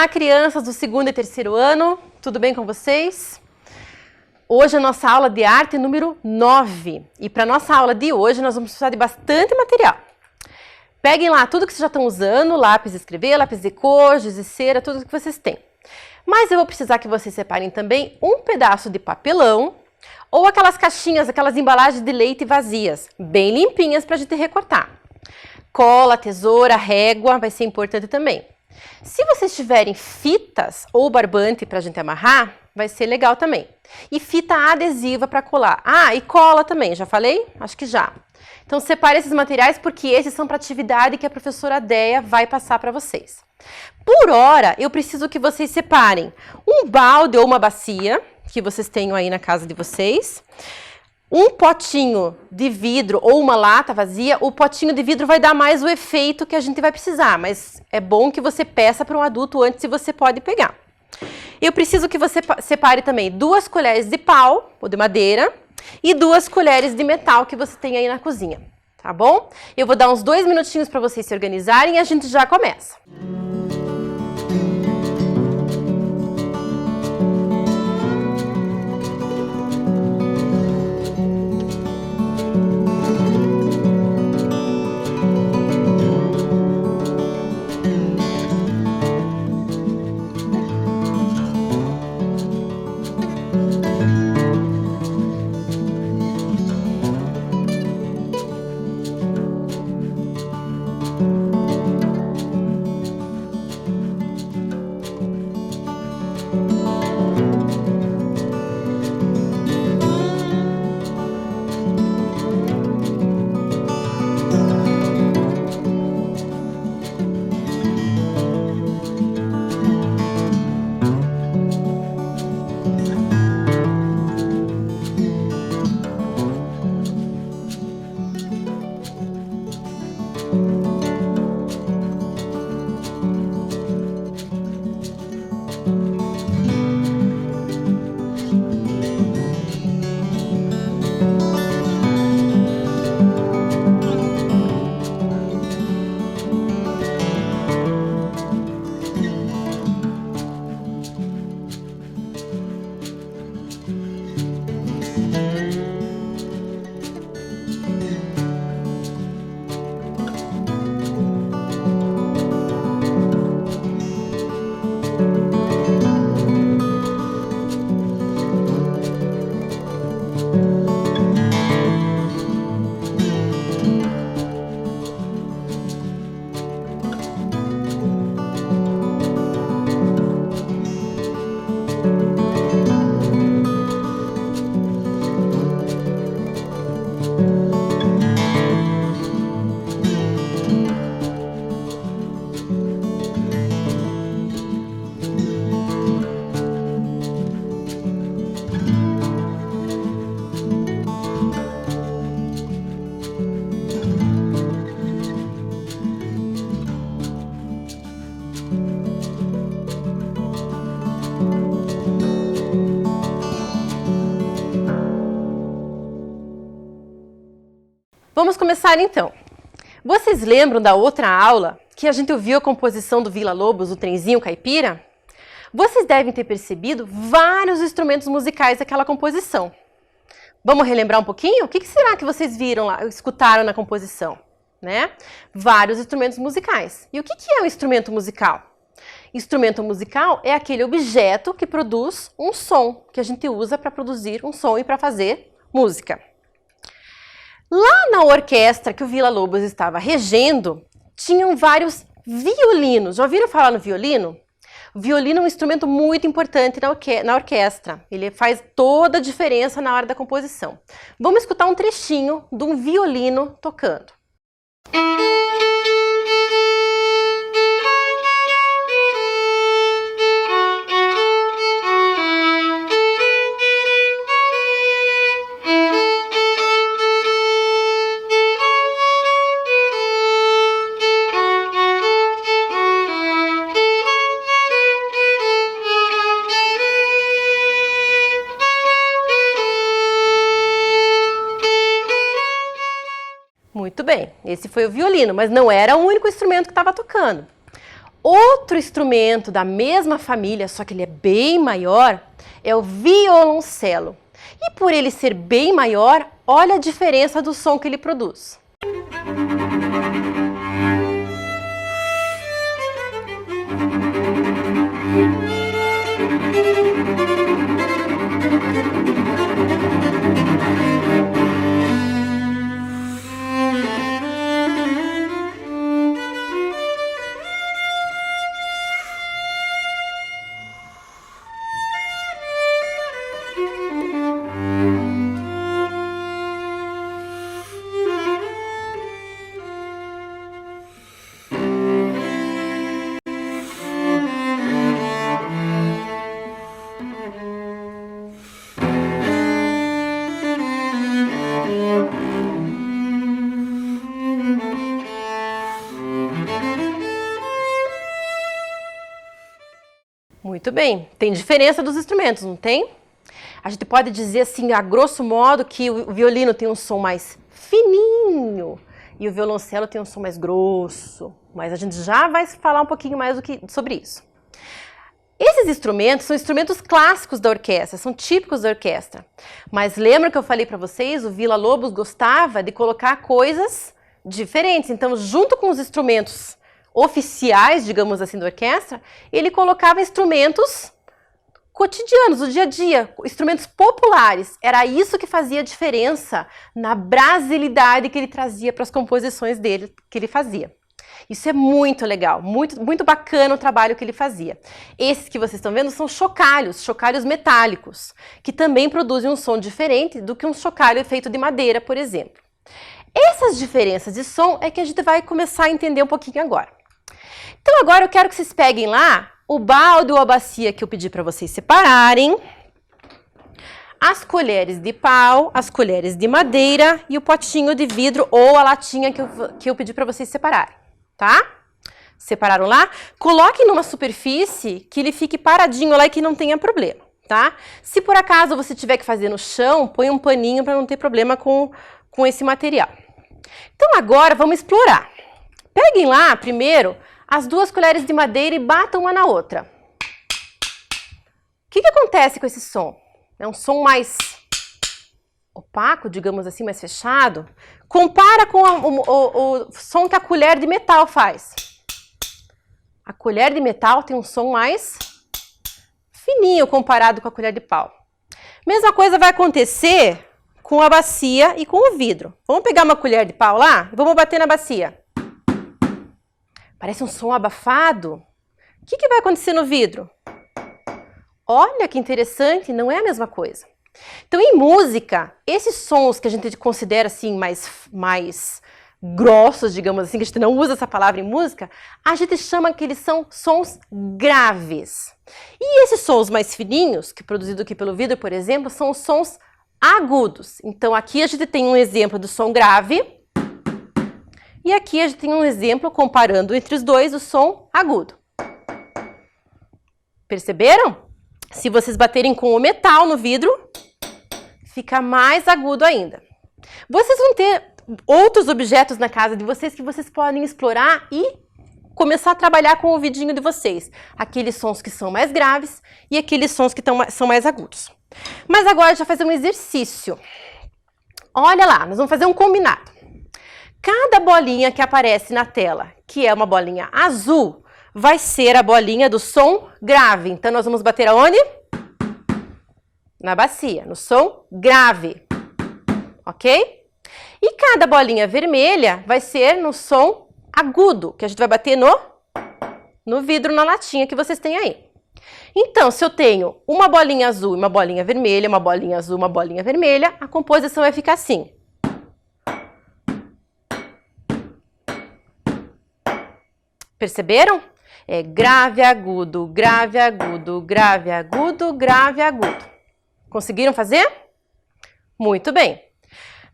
Olá, crianças do segundo e terceiro ano, tudo bem com vocês? Hoje é a nossa aula de arte número 9 e para nossa aula de hoje nós vamos precisar de bastante material. Peguem lá tudo que vocês já estão usando, lápis de escrever, lápis de cor, giz de cera, tudo que vocês têm. Mas eu vou precisar que vocês separem também um pedaço de papelão ou aquelas caixinhas, aquelas embalagens de leite vazias, bem limpinhas para a gente recortar. Cola, tesoura, régua, vai ser importante também. Se vocês tiverem fitas ou barbante para a gente amarrar, vai ser legal também. E fita adesiva para colar. Ah, e cola também, já falei? Acho que já. Então separe esses materiais porque esses são para atividade que a professora Deia vai passar para vocês. Por hora, eu preciso que vocês separem um balde ou uma bacia, que vocês tenham aí na casa de vocês. Um potinho de vidro ou uma lata vazia, o potinho de vidro vai dar mais o efeito que a gente vai precisar, mas é bom que você peça para um adulto antes se você pode pegar. Eu preciso que você separe também 2 colheres de pau ou de madeira e 2 colheres de metal que você tem aí na cozinha, tá bom? Eu vou dar uns 2 minutinhos para vocês se organizarem e a gente já começa. Vamos começar então. Vocês lembram da outra aula que a gente ouviu a composição do Villa-Lobos, o trenzinho caipira? Vocês devem ter percebido vários instrumentos musicais daquela composição. Vamos relembrar um pouquinho? O que será que vocês viram lá, escutaram na composição? Né? Vários instrumentos musicais. E o que é um instrumento musical? Instrumento musical é aquele objeto que produz um som, que a gente usa para produzir um som e para fazer música. Lá na orquestra que o Villa-Lobos estava regendo, tinham vários violinos. Já ouviram falar no violino? O violino é um instrumento muito importante na orquestra. Ele faz toda a diferença na hora da composição. Vamos escutar um trechinho de um violino tocando. Muito bem, esse foi o violino, mas não era o único instrumento que estava tocando. Outro instrumento da mesma família, só que ele é bem maior, é o violoncelo. E por ele ser bem maior, olha a diferença do som que ele produz. Muito bem, tem diferença dos instrumentos, não tem? A gente pode dizer assim, a grosso modo, que o violino tem um som mais fininho e o violoncelo tem um som mais grosso, mas a gente já vai falar um pouquinho mais sobre isso. Esses instrumentos são instrumentos clássicos da orquestra, são típicos da orquestra, mas lembra que eu falei para vocês, o Villa-Lobos gostava de colocar coisas diferentes, então junto com os instrumentos oficiais, digamos assim, da orquestra, ele colocava instrumentos cotidianos, do dia a dia, instrumentos populares. Era isso que fazia diferença na brasilidade que ele trazia para as composições dele, que ele fazia. Isso é muito legal, muito bacana o trabalho que ele fazia. Esses que vocês estão vendo são chocalhos metálicos, que também produzem um som diferente do que um chocalho feito de madeira, por exemplo. Essas diferenças de som é que a gente vai começar a entender um pouquinho agora. Então agora eu quero que vocês peguem lá o balde ou a bacia que eu pedi para vocês separarem, as colheres de pau, as colheres de madeira e o potinho de vidro ou a latinha que eu pedi para vocês separarem, tá? Separaram lá? Coloquem numa superfície que ele fique paradinho lá e que não tenha problema, tá? Se por acaso você tiver que fazer no chão, põe um paninho para não ter problema com esse material. Então agora vamos explorar. Peguem lá primeiro as 2 colheres de madeira e batam uma na outra. O que acontece com esse som? É um som mais opaco, digamos assim, mais fechado. Compara com o som que a colher de metal faz. A colher de metal tem um som mais fininho comparado com a colher de pau. Mesma coisa vai acontecer com a bacia e com o vidro. Vamos pegar uma colher de pau lá e vamos bater na bacia. Parece um som abafado. O que vai acontecer no vidro? Olha que interessante, não é a mesma coisa. Então, em música, esses sons que a gente considera assim mais grossos, digamos assim, que a gente não usa essa palavra em música, a gente chama que eles são sons graves. E esses sons mais fininhos, que é produzido aqui pelo vidro, por exemplo, são os sons agudos. Então, aqui a gente tem um exemplo do som grave. E aqui a gente tem um exemplo comparando entre os dois o som agudo. Perceberam? Se vocês baterem com o metal no vidro, fica mais agudo ainda. Vocês vão ter outros objetos na casa de vocês que vocês podem explorar e começar a trabalhar com o ouvidinho de vocês. Aqueles sons que são mais graves e aqueles sons que são mais agudos. Mas agora a gente vai fazer um exercício. Olha lá, nós vamos fazer um combinado. Cada bolinha que aparece na tela, que é uma bolinha azul, vai ser a bolinha do som grave. Então, nós vamos bater aonde? Na bacia, no som grave. Ok? E cada bolinha vermelha vai ser no som agudo, que a gente vai bater no vidro, na latinha que vocês têm aí. Então, se eu tenho uma bolinha azul e uma bolinha vermelha, uma bolinha azul, uma bolinha vermelha, a composição vai ficar assim. Perceberam? É grave, agudo, grave, agudo, grave, agudo, grave, agudo. Conseguiram fazer? Muito bem.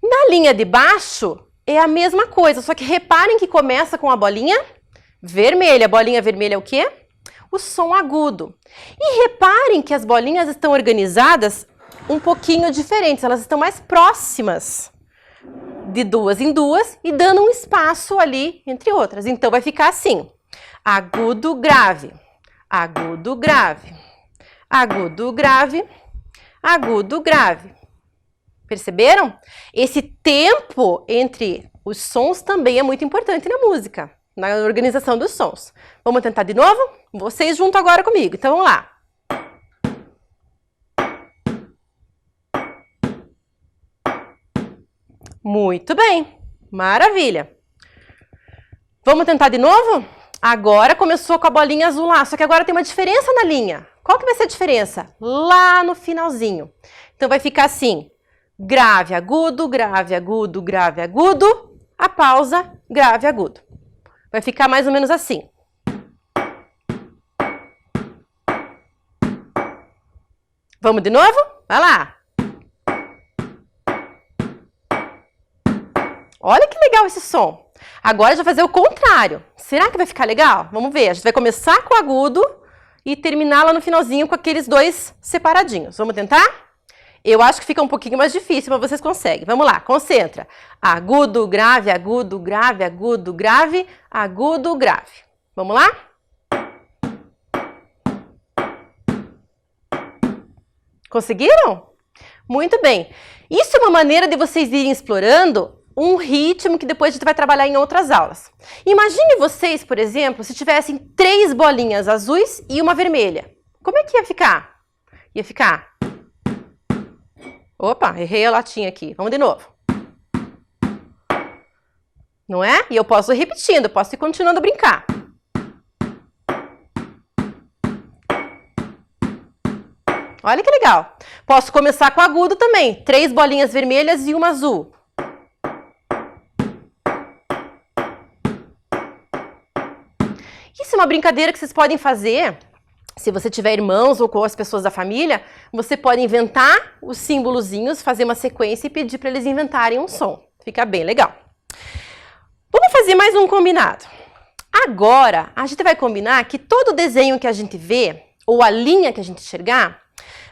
Na linha de baixo é a mesma coisa, só que reparem que começa com a bolinha vermelha. A bolinha vermelha é o quê? O som agudo. E reparem que as bolinhas estão organizadas um pouquinho diferentes, elas estão mais próximas de duas em duas e dando um espaço ali entre outras. Então vai ficar assim. Agudo, grave. Agudo, grave. Agudo, grave. Agudo, grave. Perceberam? Esse tempo entre os sons também é muito importante na música, na organização dos sons. Vamos tentar de novo? Vocês junto agora comigo. Então, vamos lá. Muito bem. Maravilha. Vamos tentar de novo? Agora começou com a bolinha azul lá, só que agora tem uma diferença na linha. Qual que vai ser a diferença? Lá no finalzinho. Então, vai ficar assim. Grave, agudo, grave, agudo, grave, agudo. A pausa, grave, agudo. Vai ficar mais ou menos assim. Vamos de novo? Vai lá. Olha que legal esse som. Agora a gente vai fazer o contrário. Será que vai ficar legal? Vamos ver. A gente vai começar com o agudo e terminar lá no finalzinho com aqueles dois separadinhos. Vamos tentar? Eu acho que fica um pouquinho mais difícil, mas vocês conseguem. Vamos lá, concentra. Agudo, grave, agudo, grave, agudo, grave, agudo, grave. Vamos lá? Conseguiram? Muito bem. Isso é uma maneira de vocês irem explorando um ritmo que depois a gente vai trabalhar em outras aulas. Imagine vocês, por exemplo, se tivessem 3 bolinhas azuis e uma vermelha. Como é que ia ficar? Ia ficar... Opa, errei a latinha aqui. Vamos de novo. Não é? E eu posso ir repetindo, posso ir continuando a brincar. Olha que legal. Posso começar com agudo também. 3 bolinhas vermelhas e uma azul. Isso é uma brincadeira que vocês podem fazer. Se você tiver irmãos ou com as pessoas da família, você pode inventar os símbolozinhos, fazer uma sequência e pedir para eles inventarem um som. Fica bem legal. Vamos fazer mais um combinado. Agora, a gente vai combinar que todo desenho que a gente vê, ou a linha que a gente enxergar,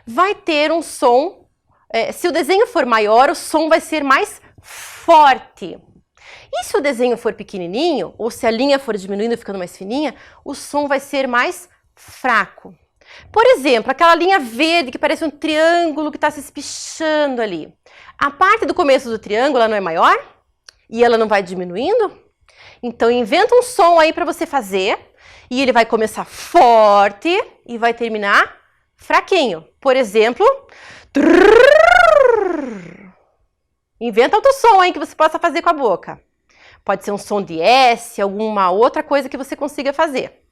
vai ter um som. Se o desenho for maior, o som vai ser mais forte. E se o desenho for pequenininho, ou se a linha for diminuindo, ficando mais fininha, o som vai ser mais fraco. Por exemplo, aquela linha verde que parece um triângulo que está se espichando ali. A parte do começo do triângulo ela não é maior? E ela não vai diminuindo? Então, inventa um som aí para você fazer. E ele vai começar forte e vai terminar fraquinho. Por exemplo... Inventa outro som aí que você possa fazer com a boca. Pode ser um som de S, alguma outra coisa que você consiga fazer.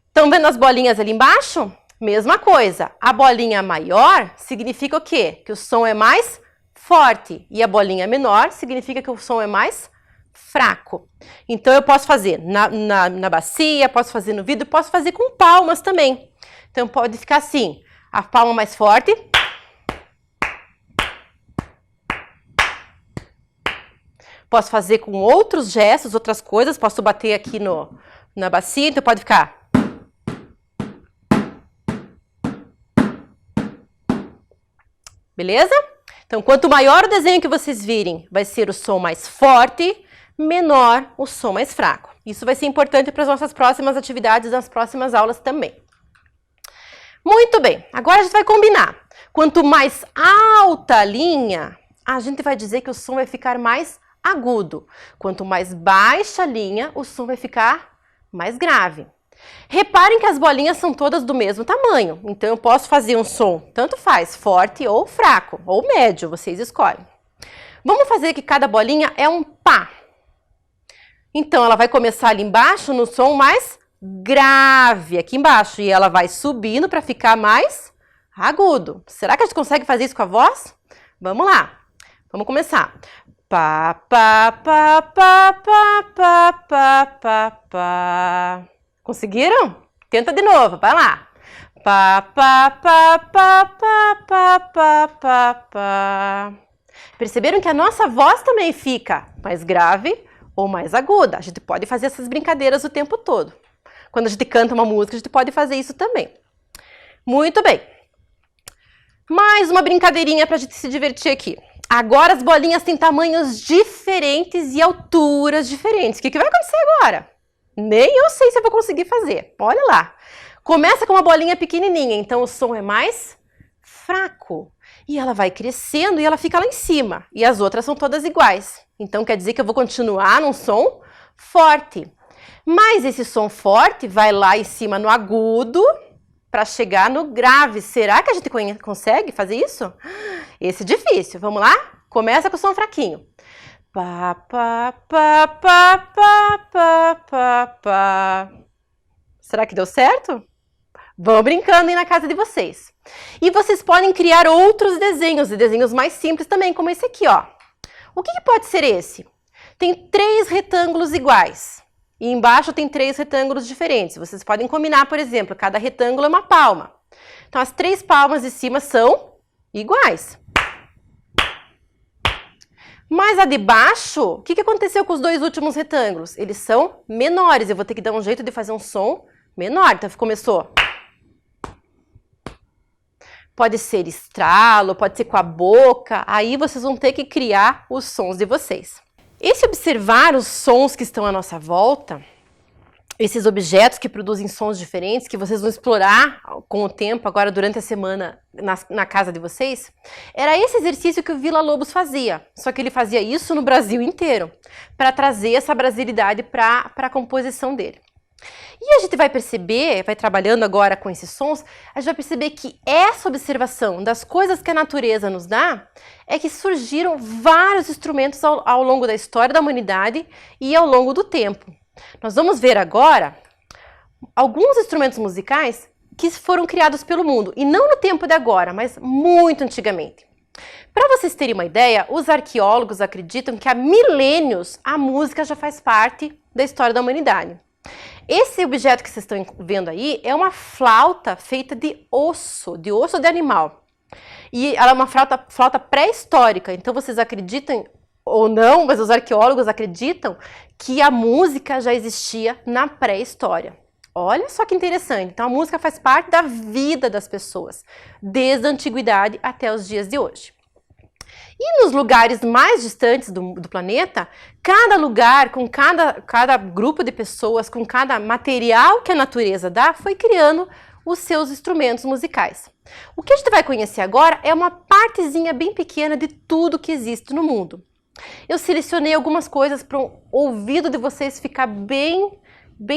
Estão vendo as bolinhas ali embaixo? Mesma coisa. A bolinha maior significa o quê? Que o som é mais forte. E a bolinha menor significa que o som é mais fraco. Então, eu posso fazer na bacia, posso fazer no vidro, posso fazer com palmas também. Então, pode ficar assim. A palma mais forte. Posso fazer com outros gestos, outras coisas. Posso bater aqui na bacia, então pode ficar... Beleza? Então, quanto maior o desenho que vocês virem, vai ser o som mais forte, menor o som mais fraco. Isso vai ser importante para as nossas próximas atividades, nas próximas aulas também. Muito bem, agora a gente vai combinar. Quanto mais alta a linha, a gente vai dizer que o som vai ficar mais agudo. Quanto mais baixa a linha, o som vai ficar mais grave. Reparem que as bolinhas são todas do mesmo tamanho, então eu posso fazer um som, tanto faz, forte ou fraco, ou médio, vocês escolhem. Vamos fazer que cada bolinha é um pá. Então, ela vai começar ali embaixo no som mais grave, aqui embaixo, e ela vai subindo para ficar mais agudo. Será que a gente consegue fazer isso com a voz? Vamos lá, vamos começar. Pá, pá, pá, pá, pá, pá, pá, pá, pá. Conseguiram? Tenta de novo, vai lá. Pá, pá, pá, pá, pá, pá, pá, pá, pá. Perceberam que a nossa voz também fica mais grave ou mais aguda? A gente pode fazer essas brincadeiras o tempo todo. Quando a gente canta uma música, a gente pode fazer isso também. Muito bem. Mais uma brincadeirinha para a gente se divertir aqui. Agora as bolinhas têm tamanhos diferentes e alturas diferentes. O que vai acontecer agora? Nem eu sei se eu vou conseguir fazer. Olha lá. Começa com uma bolinha pequenininha, então o som é mais fraco. E ela vai crescendo e ela fica lá em cima. E as outras são todas iguais. Então quer dizer que eu vou continuar num som forte. Mas esse som forte vai lá em cima no agudo para chegar no grave. Será que a gente consegue fazer isso? Esse é difícil. Vamos lá? Começa com o som fraquinho. Pá, pá, pá, pá, pá, pá, pá, pá. Será que deu certo? Vão brincando aí na casa de vocês. E vocês podem criar outros desenhos, e desenhos mais simples também, como esse aqui, ó. O que pode ser esse? Tem 3 retângulos iguais. E embaixo tem 3 retângulos diferentes. Vocês podem combinar, por exemplo, cada retângulo é uma palma. Então, as 3 palmas de cima são iguais. Mas a de baixo, o que aconteceu com os 2 últimos retângulos? Eles são menores. Eu vou ter que dar um jeito de fazer um som menor. Então, começou. Pode ser estralo, pode ser com a boca. Aí vocês vão ter que criar os sons de vocês. E se observar os sons que estão à nossa volta, esses objetos que produzem sons diferentes, que vocês vão explorar com o tempo, agora durante a semana, na casa de vocês, era esse exercício que o Villa-Lobos fazia. Só que ele fazia isso no Brasil inteiro, para trazer essa brasilidade para a composição dele. E a gente vai perceber, vai trabalhando agora com esses sons, a gente vai perceber que essa observação das coisas que a natureza nos dá é que surgiram vários instrumentos ao longo da história da humanidade e ao longo do tempo. Nós vamos ver agora alguns instrumentos musicais que foram criados pelo mundo, e não no tempo de agora, mas muito antigamente. Para vocês terem uma ideia, os arqueólogos acreditam que há milênios a música já faz parte da história da humanidade. Esse objeto que vocês estão vendo aí é uma flauta feita de osso de animal. E ela é uma flauta pré-histórica, então vocês acreditam ou não, mas os arqueólogos acreditam que a música já existia na pré-história. Olha só que interessante. Então a música faz parte da vida das pessoas, desde a antiguidade até os dias de hoje. E nos lugares mais distantes do planeta, cada lugar, com cada grupo de pessoas, com cada material que a natureza dá, foi criando os seus instrumentos musicais. O que a gente vai conhecer agora é uma partezinha bem pequena de tudo que existe no mundo. Eu selecionei algumas coisas para o ouvido de vocês ficar bem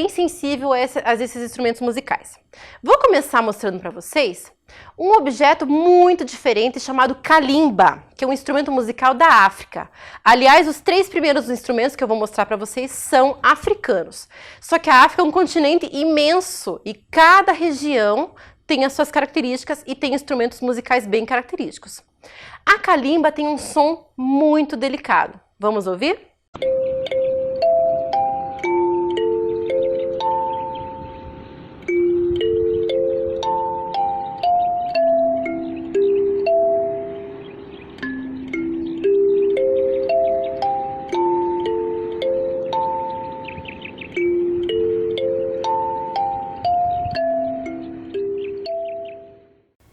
sensível a esses instrumentos musicais. Vou começar mostrando para vocês um objeto muito diferente chamado kalimba, que é um instrumento musical da África. Aliás, os 3 primeiros instrumentos que eu vou mostrar para vocês são africanos. Só que a África é um continente imenso e cada região tem as suas características e tem instrumentos musicais bem característicos. A kalimba tem um som muito delicado. Vamos ouvir?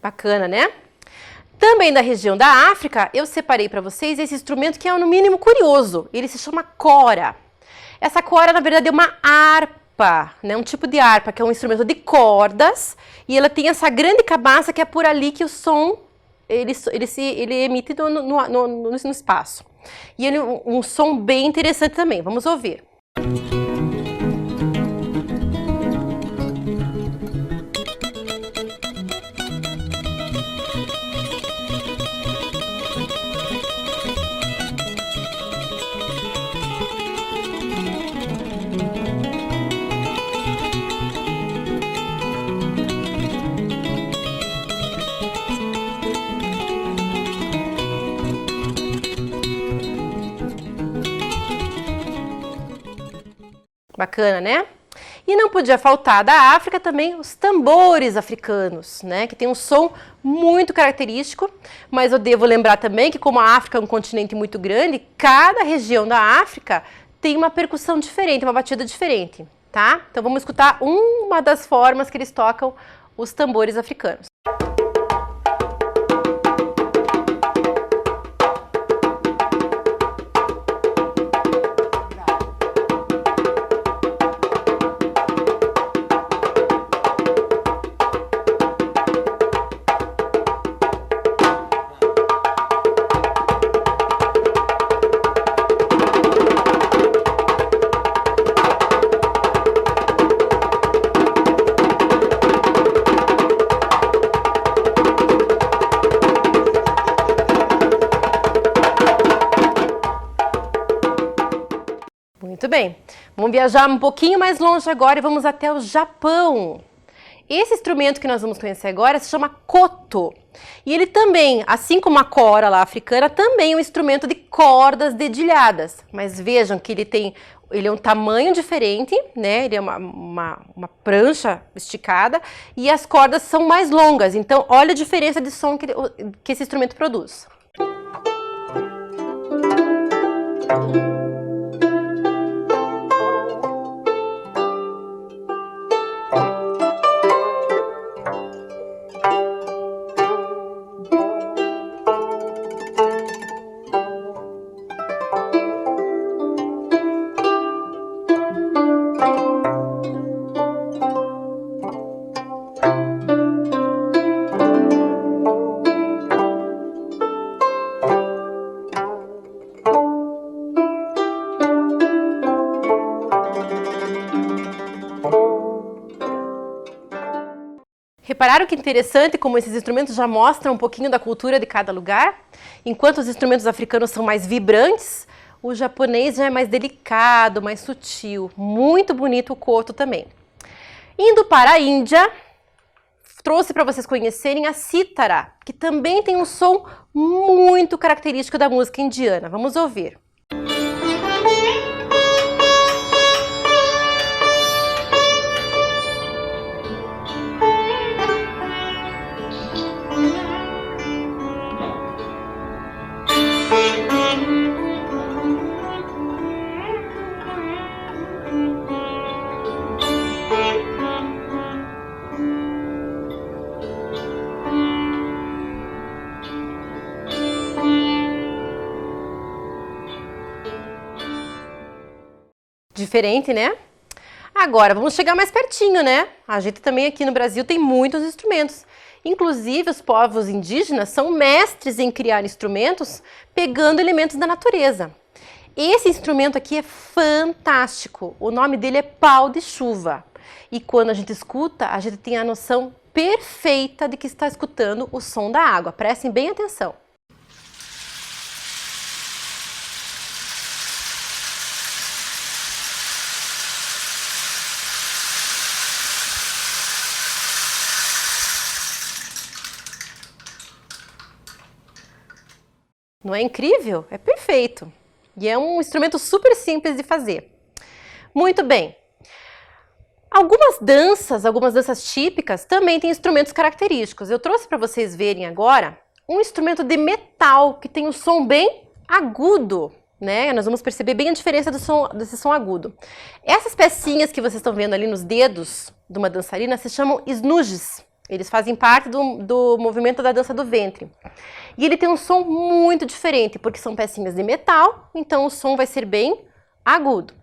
Bacana, né? Também da região da África, eu separei para vocês esse instrumento que é no mínimo curioso. Ele se chama cora. Essa cora, na verdade, é uma harpa, né? Um tipo de harpa, que é um instrumento de cordas. E ela tem essa grande cabaça que é por ali que o som ele é emitido no espaço. E ele um som bem interessante também. Vamos ouvir. Bacana, né? E não podia faltar da África também os tambores africanos, né? Que tem um som muito característico, mas eu devo lembrar também que como a África é um continente muito grande, cada região da África tem uma percussão diferente, uma batida diferente, tá? Então vamos escutar uma das formas que eles tocam os tambores africanos. Muito bem. Vamos viajar um pouquinho mais longe agora e vamos até o Japão. Esse instrumento que nós vamos conhecer agora se chama koto. E ele também, assim como a kora lá africana, também é um instrumento de cordas dedilhadas. Mas vejam que ele é um tamanho diferente, né? Ele é uma prancha esticada e as cordas são mais longas. Então, olha a diferença de som que esse instrumento produz. Repararam que interessante como esses instrumentos já mostram um pouquinho da cultura de cada lugar? Enquanto os instrumentos africanos são mais vibrantes, o japonês já é mais delicado, mais sutil. Muito bonito o koto também. Indo para a Índia, trouxe para vocês conhecerem a cítara, que também tem um som muito característico da música indiana. Vamos ouvir. Diferente, né? Agora, vamos chegar mais pertinho, né? A gente também aqui no Brasil tem muitos instrumentos. Inclusive, os povos indígenas são mestres em criar instrumentos pegando elementos da natureza. Esse instrumento aqui é fantástico. O nome dele é pau de chuva. E quando a gente escuta, a gente tem a noção perfeita de que está escutando o som da água. Prestem bem atenção. Não é incrível? É perfeito. E é um instrumento super simples de fazer. Muito bem. Algumas danças típicas também têm instrumentos característicos. Eu trouxe para vocês verem agora um instrumento de metal que tem um som bem agudo, né? Nós vamos perceber bem a diferença desse som agudo. Essas pecinhas que vocês estão vendo ali nos dedos de uma dançarina se chamam snudges. Eles fazem parte do movimento da dança do ventre. E ele tem um som muito diferente, porque são pecinhas de metal, então o som vai ser bem agudo.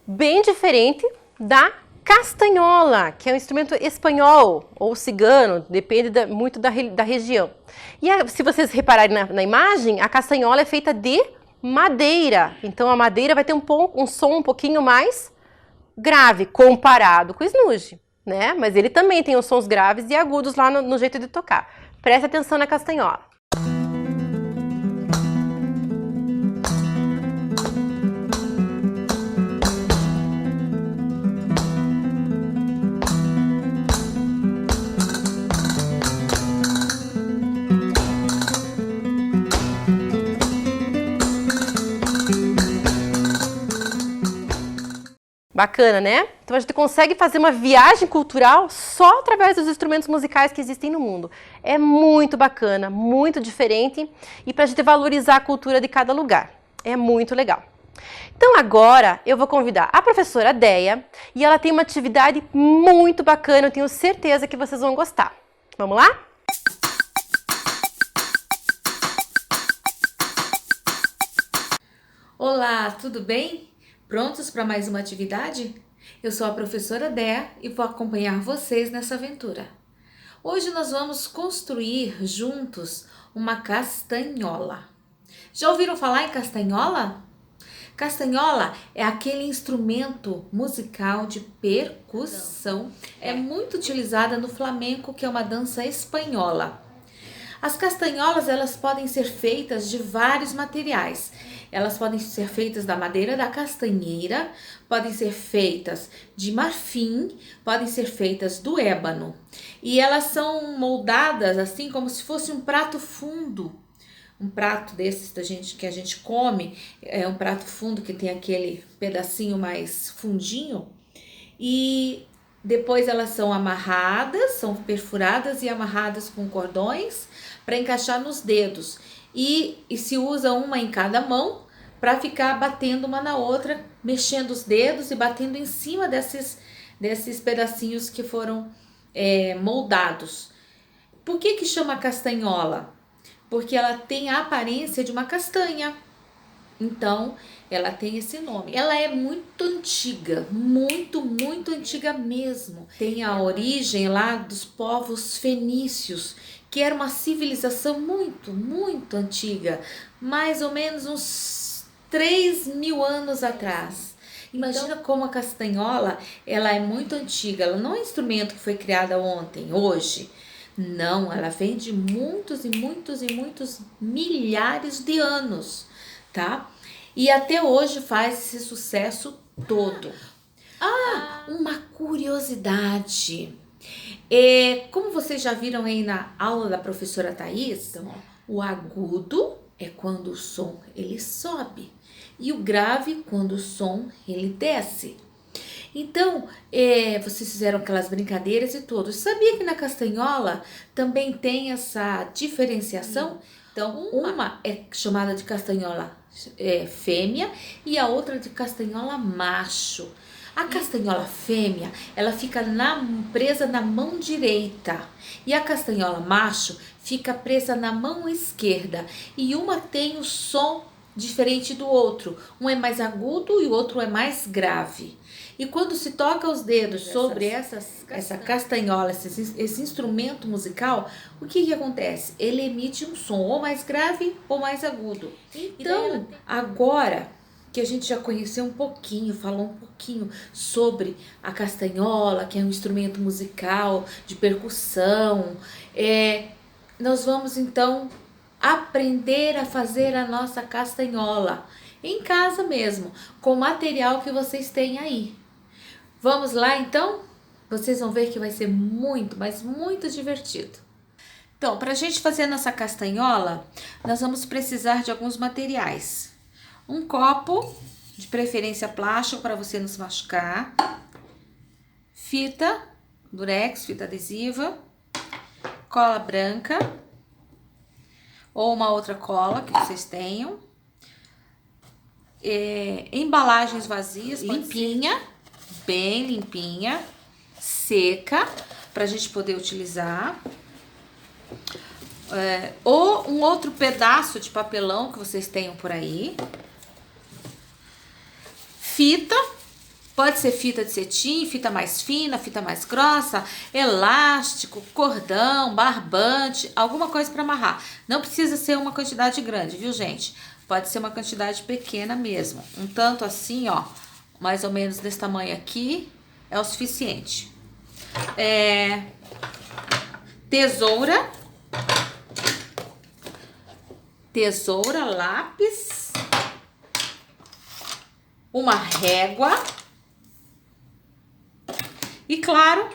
Bem diferente da castanhola, que é um instrumento espanhol ou cigano, depende muito da região. E se vocês repararem na imagem, a castanhola é feita de madeira, então a madeira vai ter um som um pouquinho mais grave comparado com o snudge, né? Mas ele também tem os sons graves e agudos lá no jeito de tocar. Preste atenção na castanhola. Bacana, né? Então a gente consegue fazer uma viagem cultural só através dos instrumentos musicais que existem no mundo. É muito bacana, muito diferente e para a gente valorizar a cultura de cada lugar. É muito legal. Então agora eu vou convidar a professora Deia e ela tem uma atividade muito bacana, eu tenho certeza que vocês vão gostar. Vamos lá? Olá, tudo bem? Prontos para mais uma atividade? Eu sou a professora Dea e vou acompanhar vocês nessa aventura. Hoje nós vamos construir juntos uma castanhola. Já ouviram falar em castanhola? Castanhola é aquele instrumento musical de percussão. É muito utilizada no flamenco, que é uma dança espanhola. As castanholas, elas podem ser feitas de vários materiais. Elas podem ser feitas da madeira da castanheira, podem ser feitas de marfim, podem ser feitas do ébano. E elas são moldadas assim como se fosse um prato fundo. Um prato desses que a gente come, é um prato fundo que tem aquele pedacinho mais fundinho. E depois elas são amarradas, são perfuradas e amarradas com cordões para encaixar nos dedos. E se usa uma em cada mão para ficar batendo uma na outra, mexendo os dedos e batendo em cima desses pedacinhos que foram moldados. Por que chama castanhola? Porque ela tem a aparência de uma castanha. Então, ela tem esse nome. Ela é muito antiga, muito antiga mesmo. Tem a origem lá dos povos fenícios, que era uma civilização muito antiga, mais ou menos uns 3.000 anos atrás. Imagina como a castanhola, ela é muito antiga, ela não é um instrumento que foi criado ontem, hoje. Não, ela vem de muitos milhares de anos, tá? E até hoje faz esse sucesso todo. Uma curiosidade. Como vocês já viram aí na aula da professora Thaís, o agudo é quando o som ele sobe e o grave quando o som ele desce. Então, vocês fizeram aquelas brincadeiras e tudo. Sabia que na castanhola também tem essa diferenciação? Então, uma é chamada de castanhola fêmea e a outra de castanhola macho. A castanhola fêmea, ela fica presa na mão direita e a castanhola macho fica presa na mão esquerda. E uma tem o som diferente do outro. Um é mais agudo e o outro é mais grave. E quando se toca os dedos sobre essa castanhola, esse instrumento musical, o que acontece? Ele emite um som ou mais grave ou mais agudo. Então, agora que a gente já conheceu um pouquinho, falou um pouquinho sobre a castanhola, que é um instrumento musical de percussão, nós vamos então aprender a fazer a nossa castanhola em casa mesmo, com o material que vocês têm aí. Vamos lá então? Vocês vão ver que vai ser muito, mas muito divertido. Então, para a gente fazer a nossa castanhola, nós vamos precisar de alguns materiais. Um copo, de preferência plástico para você não se machucar. Fita, durex, fita adesiva. Cola branca. Ou uma outra cola que vocês tenham. Embalagens vazias, limpinha, bem limpinha, seca, para a gente poder utilizar. Ou um outro pedaço de papelão que vocês tenham por aí. Fita, pode ser fita de cetim, fita mais fina, fita mais grossa, elástico, cordão, barbante, alguma coisa para amarrar. Não precisa ser uma quantidade grande, viu, gente? Pode ser uma quantidade pequena mesmo. Um tanto assim, ó, mais ou menos desse tamanho aqui, é o suficiente. Tesoura, lápis, uma régua e, claro,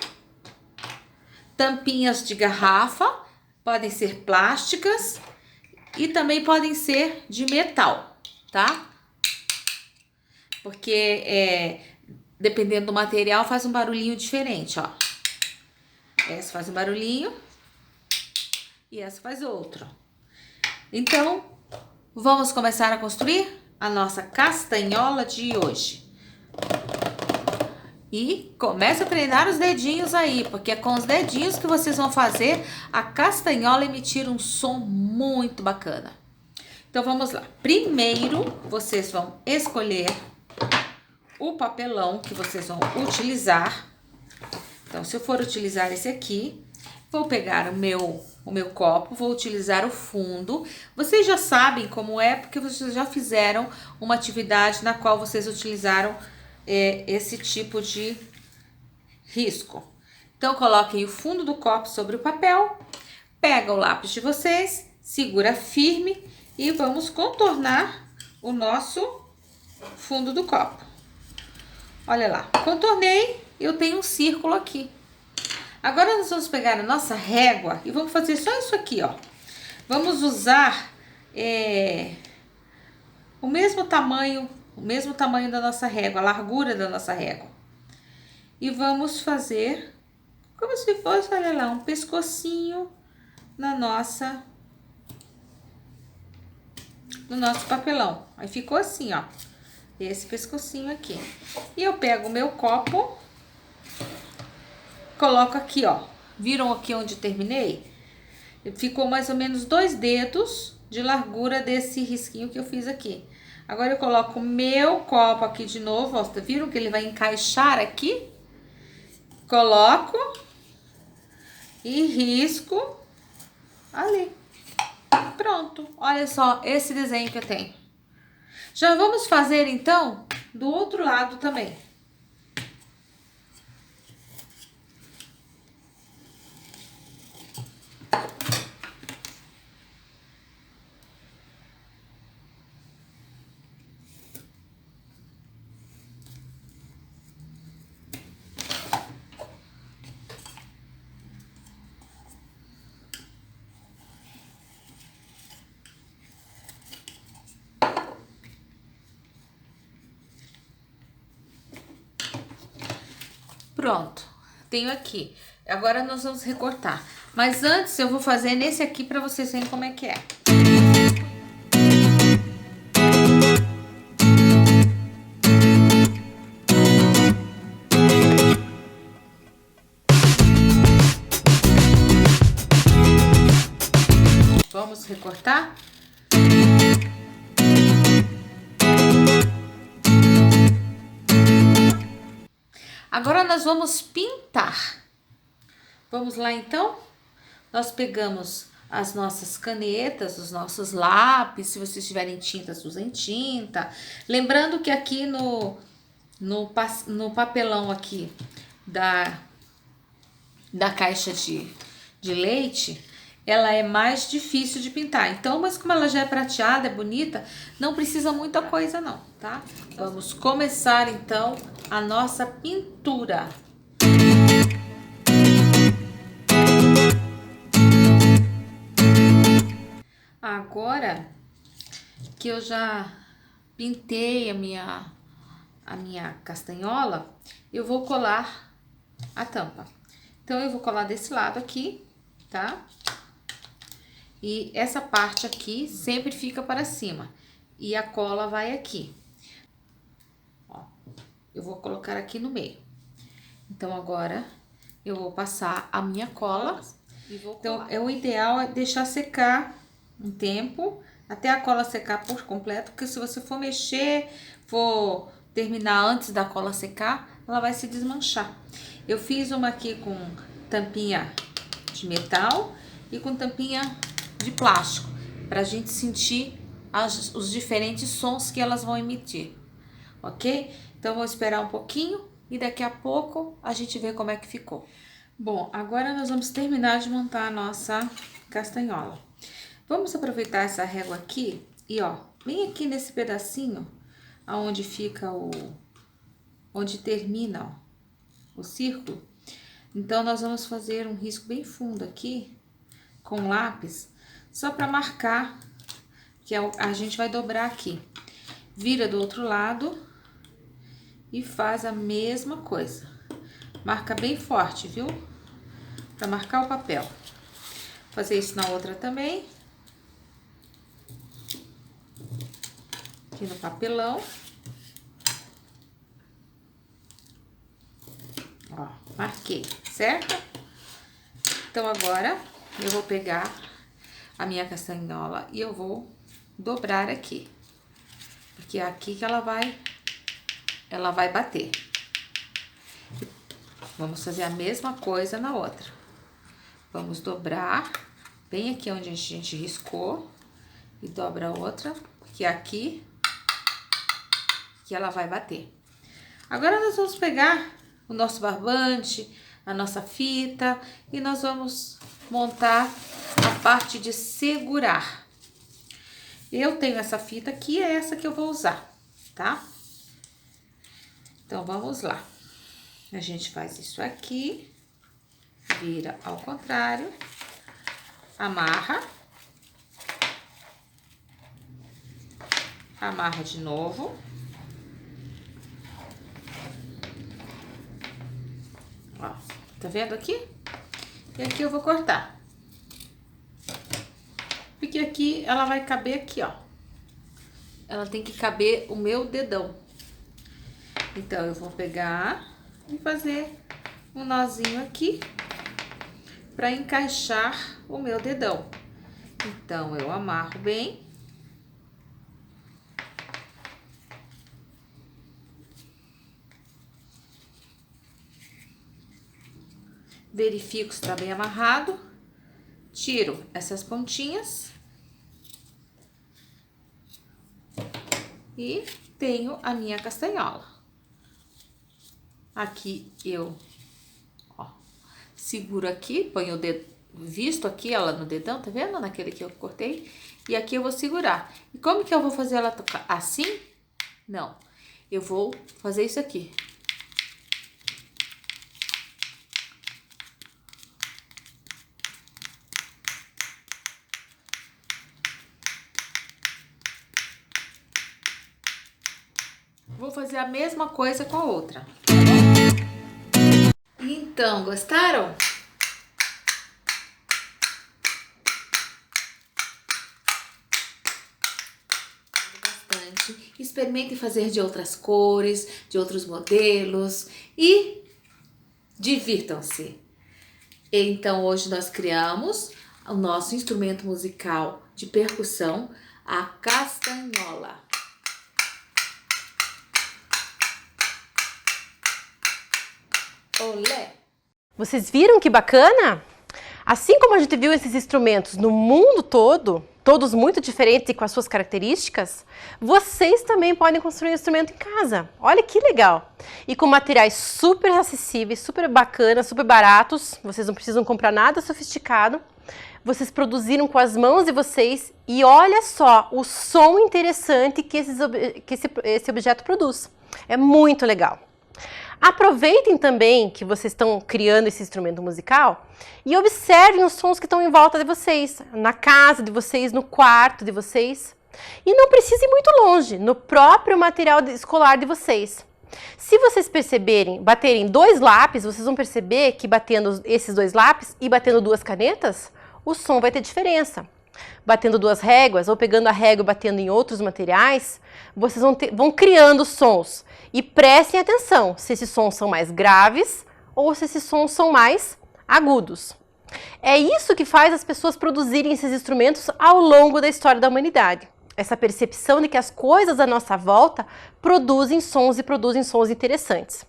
tampinhas de garrafa, podem ser plásticas e também podem ser de metal, tá? Porque dependendo do material faz um barulhinho diferente, ó. Essa faz um barulhinho e essa faz outro. Então, vamos começar a construir a nossa castanhola de hoje. E começa a treinar os dedinhos aí, porque é com os dedinhos que vocês vão fazer a castanhola emitir um som muito bacana. Então, vamos lá. Primeiro, vocês vão escolher o papelão que vocês vão utilizar. Então, se eu for utilizar esse aqui, Vou pegar o meu copo, vou utilizar o fundo. Vocês já sabem como é, porque vocês já fizeram uma atividade na qual vocês utilizaram esse tipo de risco. Então, coloquem o fundo do copo sobre o papel, pega o lápis de vocês, segura firme e vamos contornar o nosso fundo do copo. Olha lá, contornei, eu tenho um círculo aqui. Agora nós vamos pegar a nossa régua e vamos fazer só isso aqui, ó. Vamos usar o mesmo tamanho da nossa régua, a largura da nossa régua. E vamos fazer como se fosse, olha lá, um pescocinho no nosso papelão. Aí ficou assim, ó, esse pescocinho aqui. E eu pego o meu copo, coloco aqui, ó. Viram aqui onde terminei? Ficou mais ou menos 2 dedos de largura desse risquinho que eu fiz aqui. Agora eu coloco o meu copo aqui de novo, ó. Viram que ele vai encaixar aqui? Coloco e risco ali. Pronto. Olha só esse desenho que eu tenho. Já vamos fazer então do outro lado também. Pronto, tenho aqui. Agora nós vamos recortar. Mas antes eu vou fazer nesse aqui para vocês verem como é que é. Vamos recortar? Agora nós vamos pintar. Vamos lá então? Nós pegamos as nossas canetas, os nossos lápis, se vocês tiverem tintas, usem tinta. Lembrando que aqui no papelão aqui da caixa de leite, ela é mais difícil de pintar. Então, mas como ela já é prateada, é bonita, não precisa muita coisa não, tá? Vamos começar então a nossa pintura. Agora que eu já pintei a minha castanhola, eu vou colar a tampa. Então, eu vou colar desse lado aqui, tá? E essa parte aqui sempre fica para cima. E a cola vai aqui. Ó, eu vou colocar aqui no meio. Então, agora eu vou passar a minha cola. Então, o ideal é deixar secar um tempo, até a cola secar por completo, porque se você for mexer, for terminar antes da cola secar, ela vai se desmanchar. Eu fiz uma aqui com tampinha de metal e com tampinha de plástico, pra gente sentir os diferentes sons que elas vão emitir, ok? Então, vou esperar um pouquinho e daqui a pouco a gente vê como é que ficou. Bom, agora nós vamos terminar de montar a nossa castanhola. Vamos aproveitar essa régua aqui e, ó, bem aqui nesse pedacinho, aonde fica onde termina, ó, o círculo. Então, nós vamos fazer um risco bem fundo aqui, com lápis, só para marcar que a gente vai dobrar aqui. Vira do outro lado e faz a mesma coisa. Marca bem forte, viu? Para marcar o papel. Vou fazer isso na outra também. Aqui no papelão. Ó, marquei, certo? Então, agora eu vou pegar a minha castanhola e eu vou dobrar aqui. Porque é aqui que ela vai bater. Vamos fazer a mesma coisa na outra. Vamos dobrar bem aqui onde a gente riscou e dobra a outra, que aqui que ela vai bater. Agora nós vamos pegar o nosso barbante, a nossa fita e nós vamos montar a parte de segurar. Eu tenho essa fita aqui, é essa que eu vou usar, tá? Então vamos lá. A gente faz isso aqui, vira ao contrário, amarra, amarra de novo. Ó, tá vendo aqui? E aqui eu vou cortar. Porque aqui ela vai caber aqui, ó. Ela tem que caber o meu dedão. Então, eu vou pegar e fazer um nozinho aqui para encaixar o meu dedão. Então, eu amarro bem. Verifico se tá bem amarrado. Tiro essas pontinhas. E tenho a minha castanhola. Aqui eu, ó, seguro aqui, ponho o dedo, visto aqui ela no dedão, tá vendo? Naquele que eu cortei. E aqui eu vou segurar. E como que eu vou fazer ela tocar? Assim? Não. Eu vou fazer isso aqui. Vou fazer a mesma coisa com a outra. Então, gostaram? Bastante. Experimente fazer de outras cores, de outros modelos e divirtam-se. Então, hoje nós criamos o nosso instrumento musical de percussão, a castanhola. Olé! Vocês viram que bacana? Assim como a gente viu esses instrumentos no mundo todo, todos muito diferentes e com as suas características, vocês também podem construir um instrumento em casa. Olha que legal! E com materiais super acessíveis, super bacanas, super baratos, vocês não precisam comprar nada sofisticado. Vocês produziram com as mãos de vocês e olha só o som interessante que esse objeto produz. É muito legal. Aproveitem também que vocês estão criando esse instrumento musical e observem os sons que estão em volta de vocês, na casa de vocês, no quarto de vocês. E não precisa ir muito longe, no próprio material escolar de vocês. Se vocês perceberem, baterem 2 lápis, vocês vão perceber que batendo esses 2 lápis e batendo 2 canetas, o som vai ter diferença. Batendo 2 réguas ou pegando a régua e batendo em outros materiais, vocês vão criando sons. E prestem atenção se esses sons são mais graves ou se esses sons são mais agudos. É isso que faz as pessoas produzirem esses instrumentos ao longo da história da humanidade. Essa percepção de que as coisas à nossa volta produzem sons e produzem sons interessantes.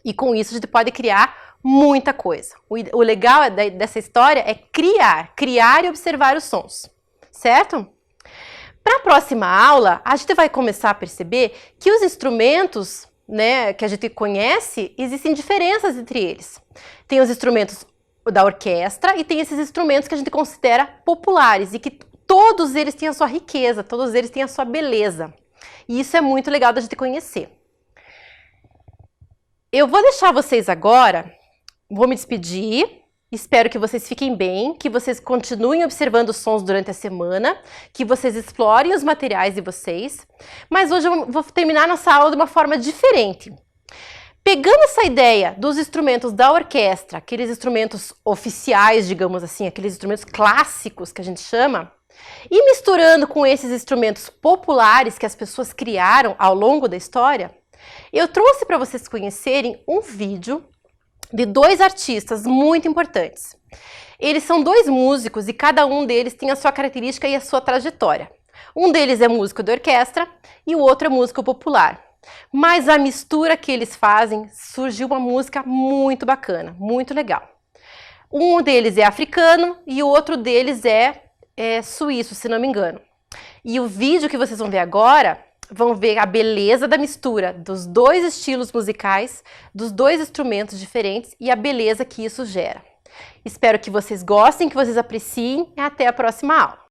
E com isso a gente pode criar muita coisa. O legal dessa história é criar e observar os sons, certo? Para a próxima aula, a gente vai começar a perceber que os instrumentos, né, que a gente conhece, existem diferenças entre eles. Tem os instrumentos da orquestra e tem esses instrumentos que a gente considera populares e que todos eles têm a sua riqueza, todos eles têm a sua beleza. E isso é muito legal da gente conhecer. Eu vou deixar vocês agora, vou me despedir. Espero que vocês fiquem bem, que vocês continuem observando os sons durante a semana, que vocês explorem os materiais de vocês. Mas hoje eu vou terminar nossa aula de uma forma diferente. Pegando essa ideia dos instrumentos da orquestra, aqueles instrumentos oficiais, digamos assim, aqueles instrumentos clássicos que a gente chama, e misturando com esses instrumentos populares que as pessoas criaram ao longo da história, eu trouxe para vocês conhecerem um vídeo de 2 artistas muito importantes. Eles são 2 músicos e cada um deles tem a sua característica e a sua trajetória. Um deles é músico de orquestra e o outro é músico popular. Mas a mistura que eles fazem, surgiu uma música muito bacana, muito legal. Um deles é africano e o outro deles é suíço, se não me engano. E o vídeo que vocês vão ver agora, vão ver a beleza da mistura dos dois estilos musicais, dos dois instrumentos diferentes e a beleza que isso gera. Espero que vocês gostem, que vocês apreciem e até a próxima aula.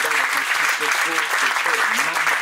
Bella che tutto corso, poi